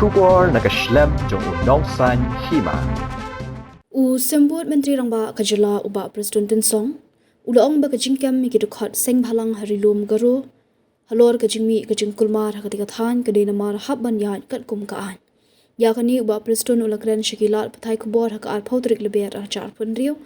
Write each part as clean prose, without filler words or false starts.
Shubor nakashlem jong unongsan hima. Sembut Menteri Rangba Kajala Uba Preston Tensong, Ulaong Bakajingkem Mikidukhat Seng Bhalang Harilum Garo, Halor Kajingmi Kajingkulmar Hakatikathan Kadenamar Habban Yan Katkum Kaan. Yakani Uba Preston Ulakren Shakilat Pathai Kubor Hakar Pautrik Leber Archar Punrio,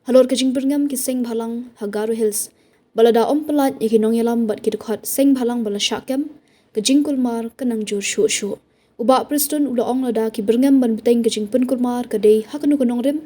Halor Kajingpurngam Ki Seng Bhalang Hagaru Hills, Balada Ompelat Yakinong Yalam Bat Kidukhat Seng Bhalang Balashakem, Kajingkulmar Kanangjur Shu. Uba Preston Ulaong Lada Ki Birngam Ban Beteng Kajingpun Kulmar Kadei Hakanu Kanong Rim,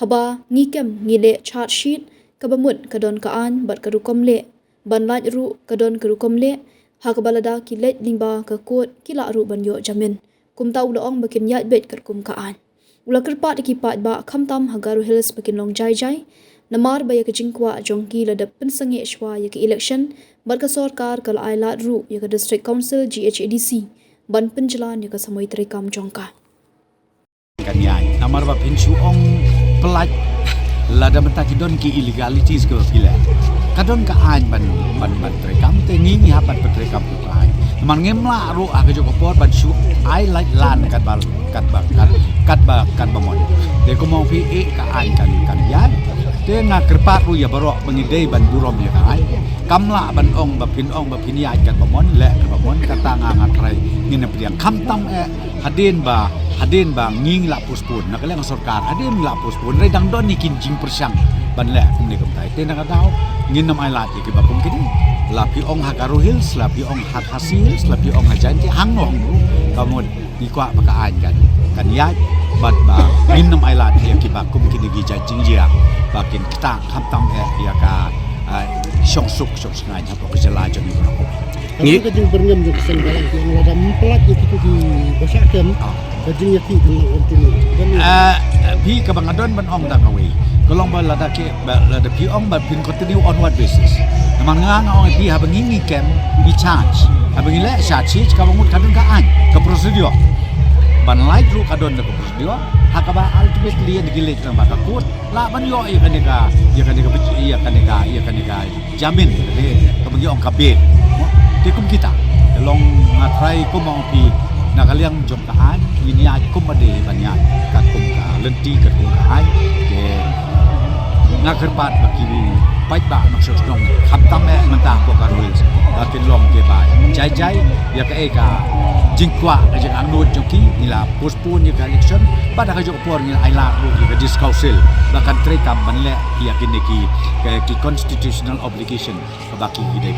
Haba Ngikem Ngile Chart Sheet, Kabamut Kadon Kaan Bat Karukom Le, Ban Laj Ru Kadon Karukom Le, Hakabalada Ki Let Limba Kakut Kila Ru Ban Yo Jamin, Kumta Ulaong Bakin Yat Bet Karkum Kaan. Ula Kerpat Ikipat Ba Kamtam Hagaru Hills Bakin Long Jai Jai, Namar Baya Kajingkwa Jongki Lada Pensangi Shwa Yaki Election, Bat Kasorkar Kala Ailat Ru Yaka District Council GHADC, Ban penjalan yang kesamui terikam jongka. Kanyai, namar ba pinsu ong pelat lada mentakidon ki illegalities ke pila. Kadon ka an ban terikam te ngingi hapat terikam ka an. Man ngemla ru aga joko por ban su ai like lan kat bamon. De ko mau pi ka an kan yan. Te nga kerpat ru ya barok mengidei ban burom ya ka an. Kamla ban ong bapin ya kat bamon le bamon kata ngatrai ngin priang kamtam hadin ba nging la puspun nakaleng sarkar hadin la puspun redang don nikin jing persyang ban le kum ni kum tai te nakadau ngin nam ai lat ki bapum kidi lapi ong hakaru hills lapi ong hak hasil lapi ong hajanti hangong kamud ni kwa pakaan kan ya bat ba ngin nam ai lat ki bakum kidi gi janjing dia bakin kita kamtam ya ka syong sengai apa kejelajah ni berapa. Ni kajing berngam je Seng Bhalang yang ada mempelak itu di Basyakem. Kajing yaki dengan kontinu. Pi kabangadon ban ong dak away. Kolong ba lada ke lada pi ong ba pin continue on what basis. Namang nga ong pi habang ngi kem di charge. Habang ile charge ka bangun kadon ka an ke prosedur. Ban light ru kadon ke prosedur. Hakaba ultimately digilid ng baka kut laban yo iya kanika jamin jadi kabagi ong kabit di kum kita long ngatrai kum mau pi nakaliang jongkaan ini kum ade banyak kat kum ka lenti kat kum ka ke ngakerpat bagi baik ba maksud dong khamtam mentah ko karul lakin long ke ba jai ya ka eka jingkwa ajang angnut joki nila postpone ni election pada ka jok por ni ai la ru ki dis council bahkan trekam banle ya kiniki ke constitutional obligation baki gidai